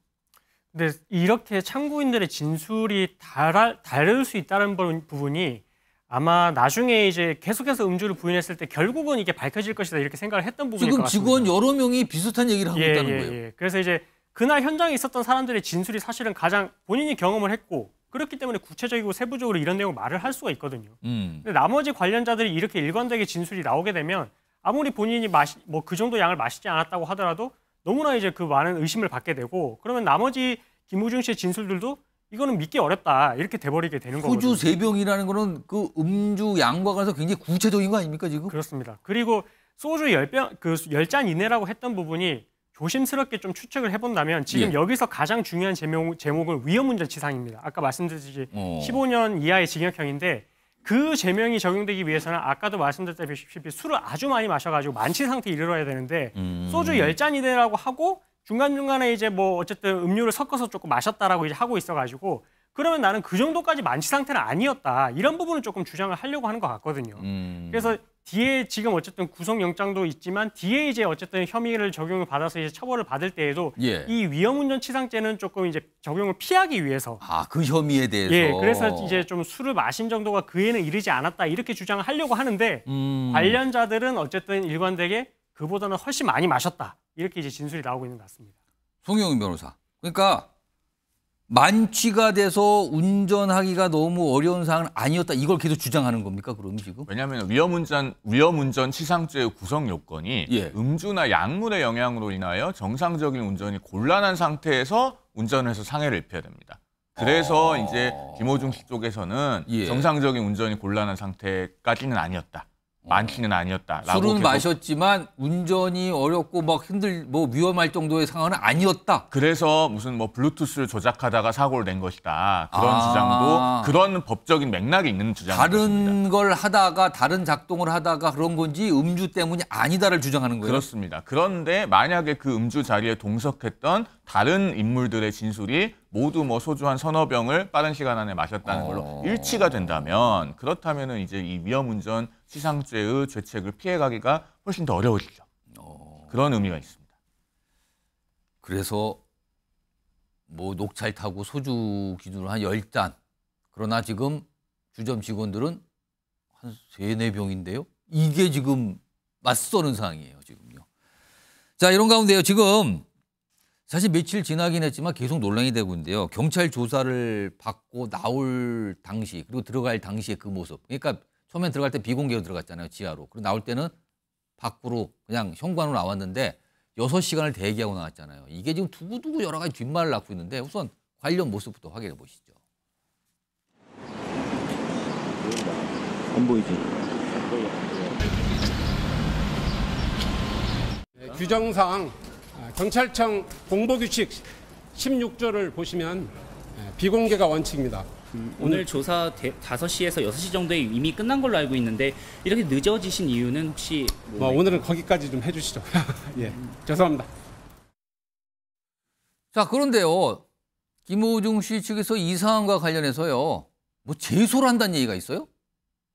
근데 이렇게 참고인들의 진술이 다를 수 있다는 부분이 아마 나중에 이제 계속해서 음주를 부인했을 때 결국은 이게 밝혀질 것이다 이렇게 생각을 했던 부분일 것 같습니다. 지금 직원 여러 명이 비슷한 얘기를 하고 있다는 거예요. 그래서 이제 그날 현장에 있었던 사람들의 진술이 사실은 가장 본인이 경험을 했고 그렇기 때문에 구체적이고 세부적으로 이런 내용을 말을 할 수가 있거든요. 근데 나머지 관련자들이 이렇게 일관되게 진술이 나오게 되면 아무리 본인이 뭐 그 정도 양을 마시지 않았다고 하더라도 너무나 이제 그 많은 의심을 받게 되고 그러면 나머지 김호중 씨의 진술들도 이거는 믿기 어렵다 이렇게 돼버리게 되는 거거든요. 소주 3병이라는 거는 그 음주 양과 관해서 굉장히 구체적인 거 아닙니까 지금? 그렇습니다. 그리고 소주 10잔 이내라고 했던 부분이 조심스럽게 좀 추측을 해본다면 지금 여기서 가장 중요한 제목은 위험운전치상입니다. 아까 말씀드렸듯이 15년 이하의 징역형인데 그 제명이 적용되기 위해서는 아까도 말씀드렸다시피 술을 아주 많이 마셔가지고 만취 상태에 이르러야 되는데 소주 10잔 이내라고 하고 중간중간에 이제 뭐 어쨌든 음료를 섞어서 조금 마셨다라고 이제 하고 있어가지고 그러면 나는 그 정도까지 만취 상태는 아니었다. 이런 부분을 조금 주장을 하려고 하는 것 같거든요. 그래서 뒤에 지금 어쨌든 구속영장도 있지만 뒤에 이제 어쨌든 혐의를 적용을 받아서 이제 처벌을 받을 때에도 이 위험운전치상죄는 조금 이제 적용을 피하기 위해서 그 혐의에 대해서 그래서 이제 좀 술을 마신 정도가 그에는 이르지 않았다 이렇게 주장을 하려고 하는데 관련자들은 어쨌든 일관되게 그보다는 훨씬 많이 마셨다. 이렇게 이제 진술이 나오고 있는 것 같습니다. 송영훈 변호사. 그러니까 만취가 돼서 운전하기가 너무 어려운 상황은 아니었다. 이걸 계속 주장하는 겁니까? 그럼 지금? 왜냐하면 위험운전 치상죄의 구성 요건이 예. 음주나 약물의 영향으로 인하여 정상적인 운전이 곤란한 상태에서 운전해서 상해를 입혀야 됩니다. 그래서 이제 김호중 씨 쪽에서는 예. 정상적인 운전이 곤란한 상태까지는 아니었다. 많지는 아니었다라고 술은 계속 마셨지만 운전이 어렵고 막 위험할 정도의 상황은 아니었다. 그래서 무슨 뭐 블루투스를 조작하다가 사고를 낸 것이다. 그런 주장도 그런 법적인 맥락이 있는 주장입니다. 다른 걸 하다가 다른 작동을 하다가 그런 건지 음주 때문이 아니다를 주장하는 거예요. 그렇습니다. 그런데 만약에 그 음주 자리에 동석했던 다른 인물들의 진술이 모두 뭐 소주 한 서너 병을 빠른 시간 안에 마셨다는 걸로 일치가 된다면 그렇다면은 이제 이 위험운전 치상죄의 죄책을 피해가기가 훨씬 더 어려워지죠. 그런 의미가 있습니다. 그래서 뭐 녹차를 타고 소주 기준으로 한 10잔. 그러나 지금 주점 직원들은 한 3-4병인데요. 이게 지금 맞서는 상황이에요, 지금요. 자, 이런 가운데요. 지금 사실 며칠 지나긴 했지만 계속 논란이 되고 있는데요. 경찰 조사를 받고 나올 당시 그리고 들어갈 당시의 그 모습. 그러니까 처음엔 들어갈 때 비공개로 들어갔잖아요. 지하로. 그리고 나올 때는 밖으로 그냥 현관으로 나왔는데 6시간을 대기하고 나왔잖아요. 이게 지금 두고두고 여러 가지 뒷말을 낳고 있는데 우선 관련 모습부터 확인해 보시죠. 안 보이지? 규정상 경찰청 공보규칙 16조를 보시면 비공개가 원칙입니다. 오늘 조사 5시에서 6시 정도에 이미 끝난 걸로 알고 있는데 이렇게 늦어지신 이유는 혹시 오늘은 거기까지 좀 해주시죠. 예, 죄송합니다. 자, 그런데요. 김호중 씨 측에서 이 사안과 관련해서요. 뭐 제소를 한다는 얘기가 있어요?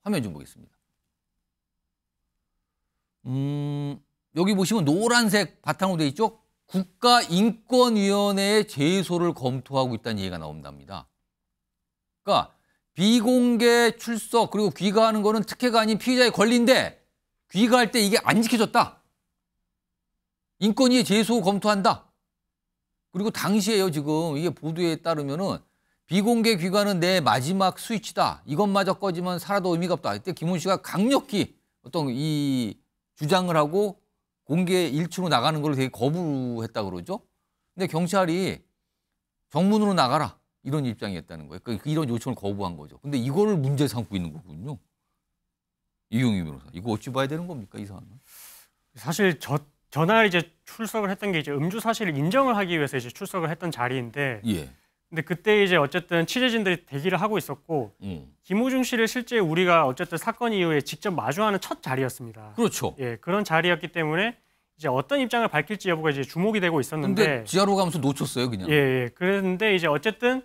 화면 좀 보겠습니다. 여기 보시면 노란색 바탕으로 돼 있죠? 국가인권위원회에 제소를 검토하고 있다는 얘기가 나온답니다. 그러니까 비공개 출석 그리고 귀가하는 거는 특혜가 아닌 피의자의 권리인데 귀가할 때 이게 안 지켜졌다. 인권위에 제소 검토한다. 그리고 당시에요 지금 이게 보도에 따르면은 비공개 귀가는 내 마지막 스위치다. 이것마저 꺼지면 살아도 의미가 없다. 이때 김훈 씨가 강력히 어떤 이 주장을 하고 공개 1층으로 나가는 걸 되게 거부했다 그러죠. 근데 경찰이 정문으로 나가라. 이런 입장이었다는 거예요. 그러니까 이런 요청을 거부한 거죠. 근데 이거를 문제 삼고 있는 거군요. 이용희 변호사. 이거 어찌 봐야 되는 겁니까, 이 사안은? 사실 전날 이제 출석을 했던 게 이제 음주 사실을 인정을 하기 위해서 이제 출석을 했던 자리인데 예. 근데 그때 이제 어쨌든 취재진들이 대기를 하고 있었고 김호중 씨를 실제 우리가 어쨌든 사건 이후에 직접 마주하는 첫 자리였습니다. 그렇죠. 예, 그런 자리였기 때문에 이제 어떤 입장을 밝힐지 여부가 이제 주목이 되고 있었는데 근데 지하로 가면서 놓쳤어요, 그냥. 예. 그런데 이제 어쨌든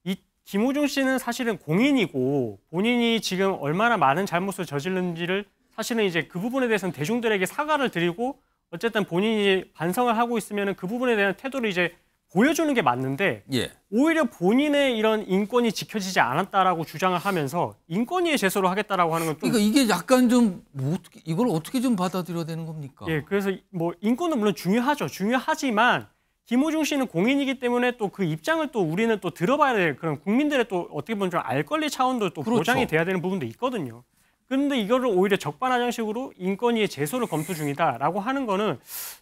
이 김호중 씨는 사실은 공인이고 본인이 지금 얼마나 많은 잘못을 저질른지를 사실은 이제 그 부분에 대해서는 대중들에게 사과를 드리고 어쨌든 본인이 반성을 하고 있으면은 그 부분에 대한 태도를 이제 보여주는 게 맞는데 예. 오히려 본인의 이런 인권이 지켜지지 않았다라고 주장을 하면서 인권위에 제소를 하겠다라고 하는 건 좀 그러니까 이게 약간 좀 뭐 이걸 어떻게 좀 받아들여야 되는 겁니까? 예, 그래서 뭐 인권은 물론 중요하죠. 중요하지만 김호중 씨는 공인이기 때문에 또 그 입장을 또 우리는 또 들어봐야 될 그런 국민들의 또 어떻게 보면 좀 알 권리 차원도 또 그렇죠. 보장이 돼야 되는 부분도 있거든요. 그런데 이거를 오히려 적반하장식으로 인권위의 제소를 검토 중이다라고 하는 거는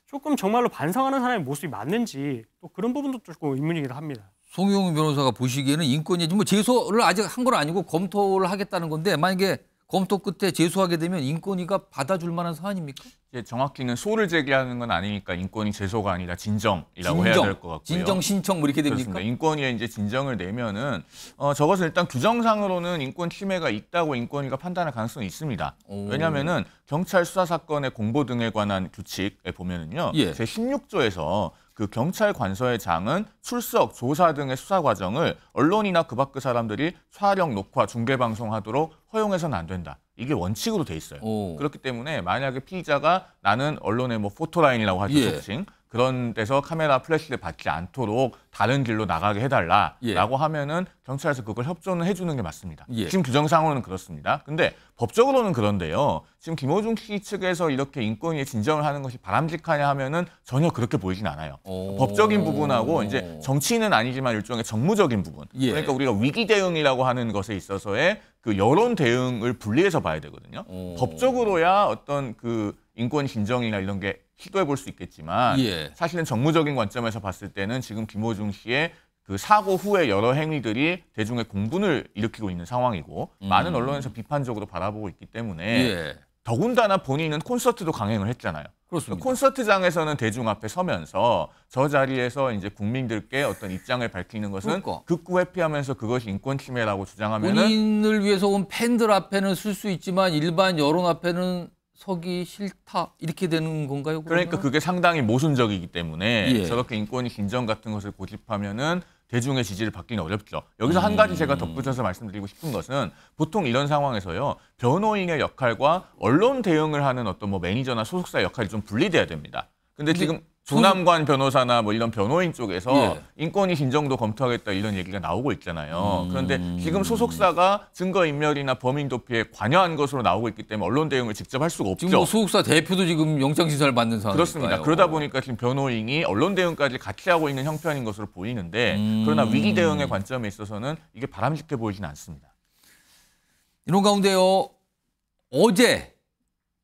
조금 정말로 반성하는 사람의 모습이 맞는지 또 그런 부분도 조금 의문이기도 합니다. 송영훈 변호사가 보시기에는 인권위 뭐 제소를 아직 한 건 아니고 검토를 하겠다는 건데 만약에 검토 끝에 제소하게 되면 인권위가 받아줄 만한 사안입니까? 이제 정확히는 소를 제기하는 건 아니니까 인권위 제소가 아니라 진정이라고 해야 될 것 같고요. 진정 신청 뭐 이렇게 됩니까? 그렇습니다. 인권위에 이제 진정을 내면은 저것은 일단 규정상으로는 인권 침해가 있다고 인권위가 판단할 가능성이 있습니다. 왜냐하면은 경찰 수사 사건의 공보 등에 관한 규칙에 보면은요, 예. 제16조에서 그 경찰 관서의 장은 출석, 조사 등의 수사 과정을 언론이나 그 밖의 사람들이 촬영, 녹화, 중계 방송하도록 허용해서는 안 된다. 이게 원칙으로 돼 있어요. 그렇기 때문에 만약에 피의자가 나는 언론의 뭐 포토라인이라고 하죠, 예. 속칭. 그런 데서 카메라 플래시를 받지 않도록 다른 길로 나가게 해달라라고 하면은 경찰에서 그걸 협조는 해주는 게 맞습니다. 지금 규정상으로는 그렇습니다. 근데 법적으로는 그런데요. 지금 김호중 씨 측에서 이렇게 인권위에 진정을 하는 것이 바람직하냐 하면은 전혀 그렇게 보이진 않아요. 법적인 부분하고 이제 정치인은 아니지만 일종의 정무적인 부분. 그러니까 우리가 위기 대응이라고 하는 것에 있어서의 그 여론 대응을 분리해서 봐야 되거든요. 법적으로야 어떤 그 인권 진정이나 이런 게 시도해 볼 수 있겠지만 사실은 정무적인 관점에서 봤을 때는 지금 김호중 씨의 그 사고 후에 여러 행위들이 대중의 공분을 일으키고 있는 상황이고 많은 언론에서 비판적으로 바라보고 있기 때문에 더군다나 본인은 콘서트도 강행을 했잖아요. 그렇습니다. 콘서트장에서는 대중 앞에 서면서 저 자리에서 이제 국민들께 어떤 입장을 밝히는 것은 극구 회피하면서 그것이 인권 침해라고 주장하면은 본인을 위해서 온 팬들 앞에는 쓸 수 있지만 일반 여론 앞에는 서기 싫다 이렇게 되는 건가요? 그러면? 그러니까 그게 상당히 모순적이기 때문에 저렇게 인권위 진정 같은 것을 고집하면은 대중의 지지를 받기는 어렵죠. 여기서 한 가지 제가 덧붙여서 말씀드리고 싶은 것은 보통 이런 상황에서요. 변호인의 역할과 언론 대응을 하는 어떤 뭐 매니저나 소속사의 역할이 좀 분리돼야 됩니다. 근데 지금 조남관 변호사나 뭐 이런 변호인 쪽에서 인권위 진정도 검토하겠다 이런 얘기가 나오고 있잖아요. 그런데 지금 소속사가 증거인멸이나 범인 도피에 관여한 것으로 나오고 있기 때문에 언론 대응을 직접 할 수가 없죠. 지금 뭐 소속사 대표도 지금 영장심사를 받는 상황이니까요. 그렇습니다. 그러다 보니까 지금 변호인이 언론 대응까지 같이 하고 있는 형편인 것으로 보이는데 그러나 위기 대응의 관점에 있어서는 이게 바람직해 보이지는 않습니다. 이런 가운데요. 어제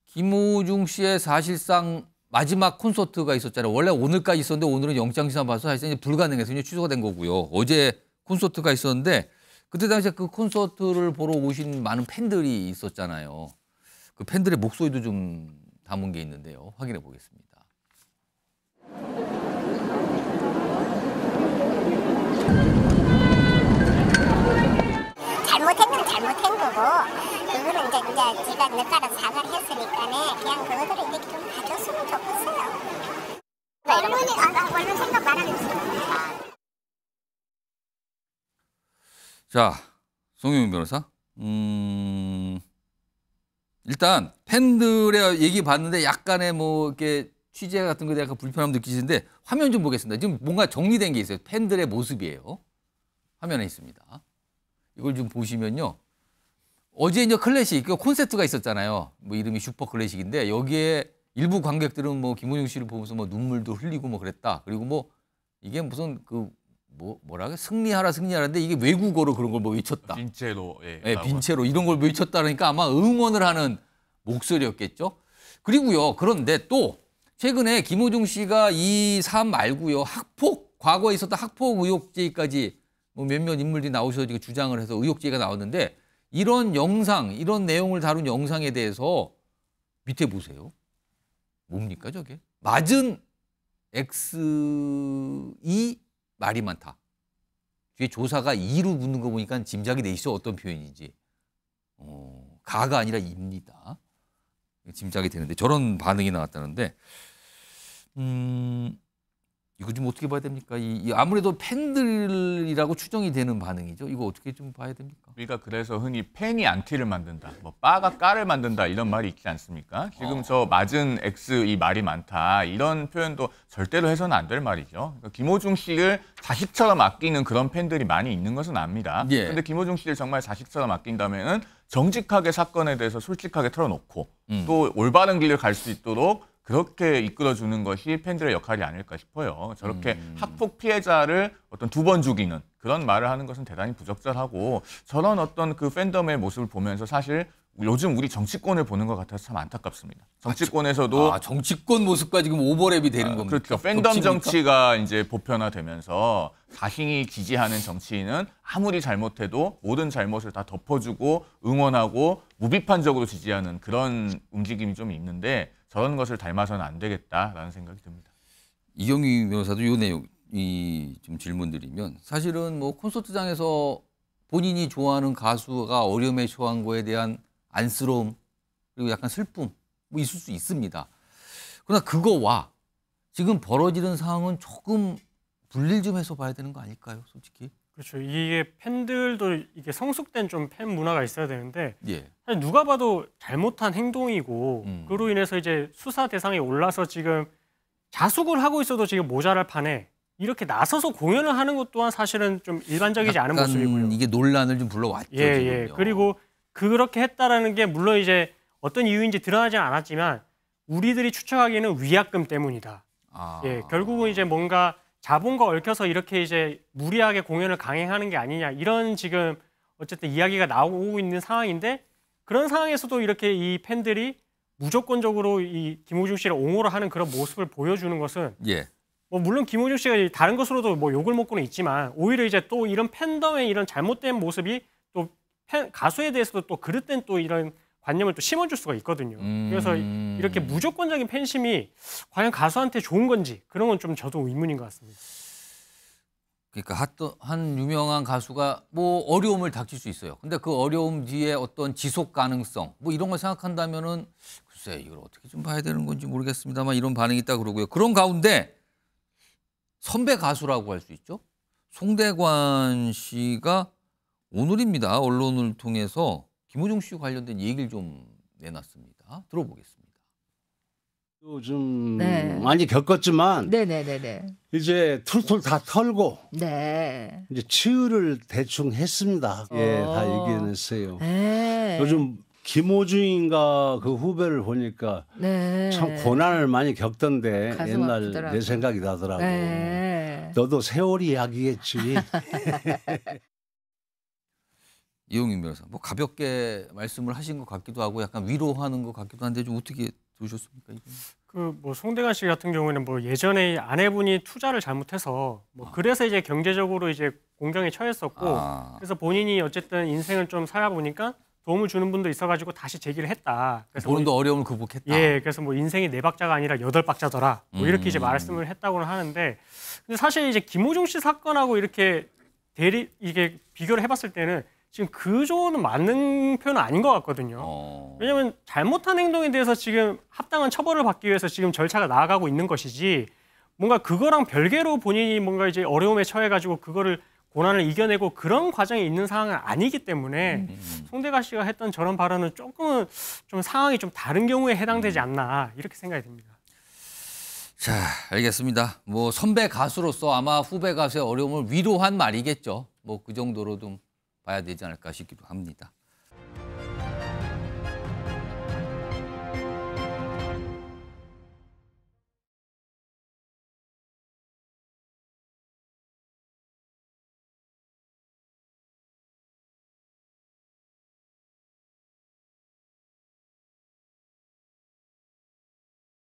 김호중 씨의 사실상 마지막 콘서트가 있었잖아요. 원래 오늘까지 있었는데 오늘은 영장심사 봐서 사실상 이제 불가능해서 이제 취소가 된 거고요. 어제 콘서트가 있었는데 그때 당시에 그 콘서트를 보러 오신 많은 팬들이 있었잖아요. 그 팬들의 목소리도 좀 담은 게 있는데요. 확인해 보겠습니다. 잘못한 건 잘못한 거고 그거는 이제 제가 늦가라 사과를 했으니까 그냥 그거들을 이렇게 좀 봐줬으면 좋겠어요. 언론 생각 말하면서. 자, 송영민 변호사. 일단 팬들의 얘기 봤는데 약간의 뭐 이렇게 취재 같은 거에 약간 불편함 느끼시는데 화면 좀 보겠습니다. 지금 뭔가 정리된 게 있어요. 팬들의 모습이에요. 화면에 있습니다. 이걸 좀 보시면요. 어제 이제 클래식, 콘서트가 있었잖아요. 뭐 이름이 슈퍼 클래식인데 여기에 일부 관객들은 뭐 김호중 씨를 보면서 뭐 눈물도 흘리고 뭐 그랬다. 그리고 뭐 이게 무슨 그 뭐라고 승리하라는데 이게 외국어로 그런 걸 뭐 외쳤다. 빈체로. 빈체로 이런 걸 외쳤다 그러니까 아마 응원을 하는 목소리였겠죠. 그리고요. 그런데 또 최근에 김호중 씨가 이 사안 말고요. 과거에 있었던 학폭 의혹죄까지 뭐 몇몇 인물들이 나오셔서 주장을 해서 의혹죄가 나왔는데 이런 영상, 이런 내용을 다룬 영상에 대해서 밑에 보세요. 뭡니까 저게? 맞은 X2 말이 많다. 뒤에 조사가 2로 붙는 거 보니까 짐작이 돼 있어 어떤 표현인지. 가가 아니라 입니다. 짐작이 되는데 저런 반응이 나왔다는데 이거 좀 어떻게 봐야 됩니까? 아무래도 팬들이라고 추정이 되는 반응이죠. 이거 어떻게 좀 봐야 됩니까? 우리가 그래서 흔히 팬이 안티를 만든다, 뭐 빠가 까를 만든다 이런 말이 있지 않습니까? 지금 저 맞은 X 이 말이 많다 이런 표현도 절대로 해서는 안 될 말이죠. 그러니까 김호중 씨를 자식처럼 아끼는 그런 팬들이 많이 있는 것은 압니다. 그런데 김호중 씨를 정말 자식처럼 아낀다면은 정직하게 사건에 대해서 솔직하게 털어놓고 또 올바른 길을 갈 수 있도록 그렇게 이끌어주는 것이 팬들의 역할이 아닐까 싶어요. 저렇게 학폭 피해자를 어떤 2번 죽이는 그런 말을 하는 것은 대단히 부적절하고 저런 어떤 그 팬덤의 모습을 보면서 사실 요즘 우리 정치권을 보는 것 같아서 참 안타깝습니다. 정치권에서도 정치권 모습과 지금 오버랩이 되는 겁니다. 그렇죠. 팬덤 정치가 이제 보편화되면서 자신이 지지하는 정치인은 아무리 잘못해도 모든 잘못을 다 덮어주고 응원하고 무비판적으로 지지하는 그런 움직임이 좀 있는데 저런 것을 닮아서는 안 되겠다라는 생각이 듭니다. 이경희 변호사도 이 내용 좀 질문드리면 사실은 뭐 콘서트장에서 본인이 좋아하는 가수가 어려움에 처한 거에 대한 안쓰러움 그리고 약간 슬픔 뭐 있을 수 있습니다. 그러나 그거와 지금 벌어지는 상황은 조금 분리를 좀 해서 봐야 되는 거 아닐까요, 솔직히? 그렇죠. 이게 팬들도 이게 성숙된 좀 팬 문화가 있어야 되는데 사실 누가 봐도 잘못한 행동이고 그로 인해서 이제 수사 대상에 올라서 지금 자숙을 하고 있어도 지금 모자랄 판에 이렇게 나서서 공연을 하는 것 또한 사실은 좀 일반적이지 않은 모습이고요. 이게 논란을 좀 불러왔죠. 예. 그리고 그렇게 했다라는 게 물론 이제 어떤 이유인지 드러나지 않았지만 우리들이 추측하기에는 위약금 때문이다. 예, 결국은 이제 뭔가 자본과 얽혀서 이렇게 이제 무리하게 공연을 강행하는 게 아니냐 이런 지금 어쨌든 이야기가 나오고 있는 상황인데 그런 상황에서도 이렇게 이 팬들이 무조건적으로 이 김호중 씨를 옹호를 하는 그런 모습을 보여주는 것은 뭐 물론 김호중 씨가 다른 것으로도 뭐 욕을 먹고는 있지만 오히려 이제 또 이런 팬덤의 이런 잘못된 모습이 또 가수에 대해서도 또 그릇된 또 이런 관념을 또 심어줄 수가 있거든요. 그래서 이렇게 무조건적인 팬심이 과연 가수한테 좋은 건지 그런 건 좀 저도 의문인 것 같습니다. 그러니까 한 유명한 가수가 뭐 어려움을 닥칠 수 있어요. 근데 그 어려움 뒤에 어떤 지속 가능성 뭐 이런 걸 생각한다면은 글쎄 이걸 어떻게 좀 봐야 되는 건지 모르겠습니다만 이런 반응이 있다 그러고요. 그런 가운데 선배 가수라고 할 수 있죠. 송대관 씨가 오늘입니다. 언론을 통해서 김호중 씨 관련된 얘기를 좀 내놨습니다. 들어보겠습니다. 요즘 많이 겪었지만 이제 툴툴 다 털고 이제 치유를 대충 했습니다. 예, 다 이겨냈어요. 요즘 김호중인가 그 후배를 보니까 참 고난을 많이 겪던데 옛날 아프더라고. 내 생각이 나더라고. 너도 세월이 약이겠지. 이용임 변호사, 뭐 가볍게 말씀을 하신 것 같기도 하고 약간 위로하는 것 같기도 한데 좀 어떻게 들으셨습니까? 그 뭐 송대관 씨 같은 경우에는 뭐 예전에 아내분이 투자를 잘못해서 뭐 그래서 이제 경제적으로 이제 공경에 처했었고 그래서 본인이 어쨌든 인생을 좀 살아보니까 도움을 주는 분도 있어가지고 다시 재기를 했다. 그래서 본인도 어려움을 극복했다. 예, 그래서 뭐 인생이 4박자가 아니라 8박자더라. 뭐 이렇게 이제 말씀을 했다고는 하는데, 근데 사실 이제 김호중 씨 사건하고 이렇게 이게 비교를 해봤을 때는 지금 그 정도는 맞는 표현은 아닌 것 같거든요. 왜냐하면 잘못한 행동에 대해서 지금 합당한 처벌을 받기 위해서 지금 절차가 나아가고 있는 것이지 뭔가 그거랑 별개로 본인이 뭔가 이제 어려움에 처해가지고 그거를 고난을 이겨내고 그런 과정에 있는 상황은 아니기 때문에 송대관 씨가 했던 저런 발언은 조금은 좀 상황이 좀 다른 경우에 해당되지 않나 이렇게 생각이 듭니다. 자, 알겠습니다. 뭐 선배 가수로서 아마 후배 가수의 어려움을 위로한 말이겠죠. 뭐 그 정도로 좀 봐야 되지 않을까 싶기도 합니다.